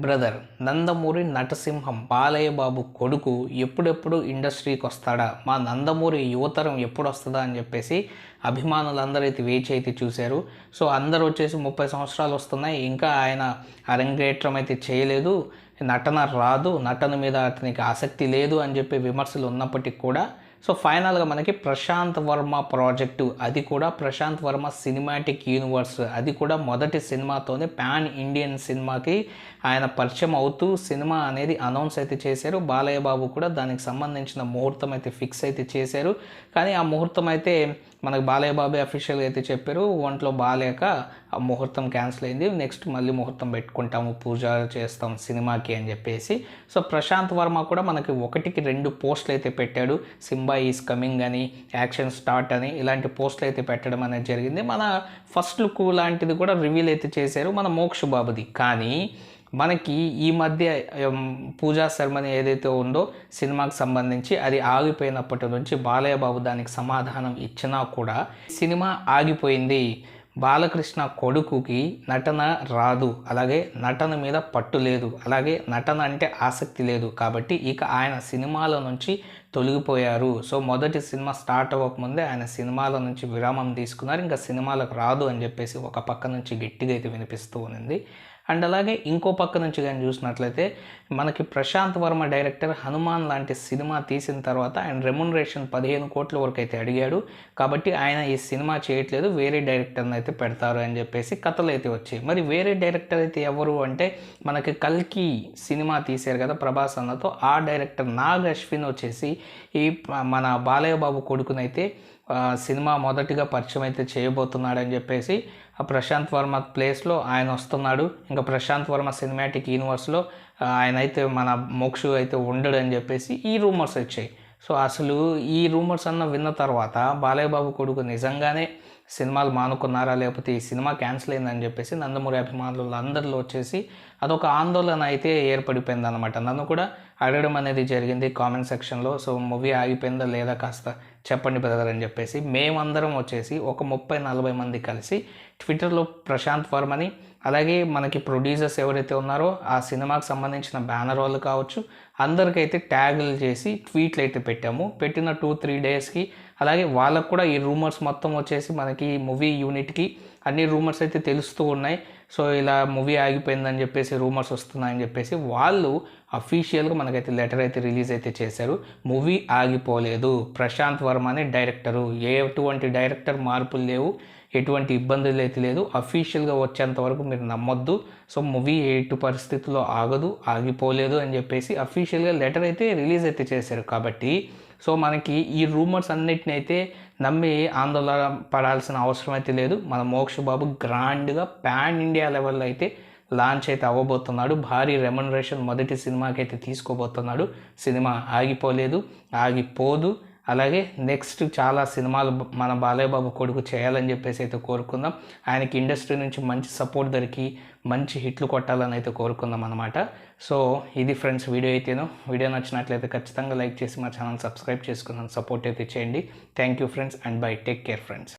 Brother Nandamuri నటసింహం Balayya Babu కొడుకు ఎప్పుడెప్పుడు ఇండస్ట్రీకి వస్తాడా, మా నందమూరి యువతరం ఎప్పుడు వస్తుందా అని చెప్పేసి అభిమానులందరూ అయితే వేచి అయితే చూశారు. సో అందరూ వచ్చేసి 30 సంవత్సరాలు వస్తున్నాయి, ఇంకా ఆయన అరంగేట్రం అయితే చేయలేదు, నటన రాదు, నటన మీద అతనికి ఆసక్తి లేదు అని చెప్పి విమర్శలు ఉన్నప్పటికీ కూడా సో ఫైనల్గా మనకి ప్రశాంత్ వర్మ ప్రాజెక్టు, అది కూడా ప్రశాంత్ వర్మ సినిమాటిక్ యూనివర్స్, అది కూడా మొదటి సినిమాతోనే పాన్ ఇండియన్ సినిమాకి ఆయన పరిచయం అవుతూ సినిమా అనేది అనౌన్స్ అయితే చేశారు. బాలయ్య బాబు కూడా దానికి సంబంధించిన ముహూర్తం అయితే ఫిక్స్ అయితే చేశారు. కానీ ఆ ముహూర్తం అయితే మనకు బాలయ్య బాబే అఫీషియల్గా అయితే చెప్పారు, ఒంట్లో బాగాలేక ఆ ముహూర్తం క్యాన్సిల్ అయింది, నెక్స్ట్ మళ్ళీ ముహూర్తం పెట్టుకుంటాము, పూజ చేస్తాం సినిమాకి అని చెప్పేసి. సో ప్రశాంత్ వర్మ కూడా మనకి 1కి 2 పోస్టులు అయితే పెట్టాడు, సింబా ఈజ్ కమింగ్ అని, యాక్షన్ స్టార్ట్ అని, ఇలాంటి పోస్టులు అయితే పెట్టడం అనేది జరిగింది. మన ఫస్ట్ లుక్ లాంటిది కూడా రివీల్ అయితే చేశారు మన మోక్ష బాబుది. కానీ మనకి ఈ మధ్య పూజా సెరమనీ ఏదైతే ఉందో సినిమాకి సంబంధించి అది ఆగిపోయినప్పటి నుంచి బాలయ్య బాబు దానికి సమాధానం ఇచ్చినా కూడా సినిమా ఆగిపోయింది, బాలకృష్ణ కొడుకుకి నటన రాదు, అలాగే నటన మీద పట్టు లేదు, అలాగే నటన అంటే ఆసక్తి లేదు, కాబట్టి ఇక ఆయన సినిమాల నుంచి తొలగిపోయారు. సో మొదటి సినిమా స్టార్ట్ అవ్వకముందే ఆయన సినిమాల నుంచి విరామం తీసుకున్నారు, ఇంకా సినిమాలకు రాదు అని చెప్పేసి ఒక పక్క నుంచి గట్టిగా అయితే వినిపిస్తూ ఉంది. అండ్ అలాగే ఇంకో పక్క నుంచి కానీ చూసినట్లయితే మనకి ప్రశాంత్ వర్మ డైరెక్టర్ హనుమాన్ లాంటి సినిమా తీసిన తర్వాత ఆయన రెమ్యునరేషన్ 15 కోట్ల వరకు అయితే అడిగాడు, కాబట్టి ఆయన ఈ సినిమా చేయట్లేదు, వేరే డైరెక్టర్ని అయితే పెడతారు అని చెప్పేసి కథలు అయితే వచ్చాయి. మరి వేరే డైరెక్టర్ అయితే ఎవరు అంటే మనకి కల్కి సినిమా తీశారు కదా ప్రభాస్ అన్నతో, ఆ డైరెక్టర్ నాగ్ అశ్విన్ వచ్చేసి ఈ మన బాలయ్య బాబు కొడుకునైతే సినిమా మొదటిగా పరిచయం అయితే చేయబోతున్నాడని చెప్పేసి ప్రశాంత్ వర్మ ప్లేస్లో ఆయన వస్తున్నాడు, ఇంకా ప్రశాంత్ వర్మ సినిమాటిక్ యూనివర్స్లో ఆయన అయితే మన మోక్షు అయితే ఉండడు అని చెప్పేసి ఈ రూమర్స్ వచ్చాయి. సో అసలు ఈ రూమర్స్ అన్న విన్న తర్వాత బాలయ్య బాబు కొడుకు నిజంగానే సినిమాలు మానుకున్నారా, లేకపోతే ఈ సినిమా క్యాన్సిల్ అయిందని చెప్పేసి నందమూరి అభిమానులు అందరిలో వచ్చేసి అదొక ఆందోళన అయితే ఏర్పడిపోయింది అనమాట. నన్ను కూడా అడగడం అనేది జరిగింది కామెంట్ సెక్షన్లో, సో మూవీ ఆగిపోయిందా లేదా కాస్త చెప్పండి బ్రదర్ అని చెప్పేసి. మేమందరం వచ్చేసి ఒక 30-40 మంది కలిసి ట్విట్టర్లో ప్రశాంత్ వర్మని, అలాగే మనకి ప్రొడ్యూసర్స్ ఎవరైతే ఉన్నారో ఆ సినిమాకి సంబంధించిన బ్యానర్ వాళ్ళు కావచ్చు, అందరికైతే ట్యాగులు చేసి ట్వీట్లు అయితే పెట్టాము. పెట్టిన 2-3 డేస్కి అలాగే వాళ్ళకు కూడా ఈ రూమర్స్ మొత్తం వచ్చేసి మనకి మూవీ యూనిట్కి అన్ని రూమర్స్ అయితే తెలుస్తూ ఉన్నాయి. సో ఇలా మూవీ ఆగిపోయిందని చెప్పేసి రూమర్స్ వస్తున్నాయని చెప్పేసి వాళ్ళు అఫీషియల్గా మనకైతే లెటర్ అయితే రిలీజ్ అయితే చేశారు. మూవీ ఆగిపోలేదు, ప్రశాంత్ వర్మ అనే డైరెక్టరు, ఎటువంటి డైరెక్టర్ మార్పులు లేవు, ఎటువంటి ఇబ్బందులు అయితే లేదు, అఫీషియల్గా వచ్చేంత వరకు మీరు నమ్మొద్దు, సో మూవీ ఎటు పరిస్థితుల్లో ఆగదు, ఆగిపోలేదు అని చెప్పేసి అఫీషియల్గా లెటర్ అయితే రిలీజ్ అయితే చేశారు. కాబట్టి సో మనకి ఈ రూమర్స్ అన్నిటిని అయితే నమ్మి ఆందోళన పడాల్సిన అవసరం అయితే లేదు. మన మోక్ష బాబు గ్రాండ్గా పాన్ ఇండియా లెవెల్లో అయితే లాంచ్ అయితే అవ్వబోతున్నాడు, భారీ రెమ్యునరేషన్ మొదటి సినిమాకి అయితే తీసుకోబోతున్నాడు. సినిమా ఆగిపోలేదు, ఆగిపోదు, అలాగే నెక్స్ట్ చాలా సినిమాలు మన బాలయ్య బాబు కొడుకు చేయాలని చెప్పేసి అయితే కోరుకుందాం. ఆయనకి ఇండస్ట్రీ నుంచి మంచి సపోర్ట్ దొరికి మంచి హిట్లు కొట్టాలని అయితే కోరుకుందాం అనమాట. సో ఇది ఫ్రెండ్స్ వీడియో నచ్చినట్లయితే ఖచ్చితంగా లైక్ చేసి మా ఛానల్ సబ్స్క్రైబ్ చేసుకున్నాను, సపోర్ట్ అయితే చేయండి. Thank you friends and by, take care friends.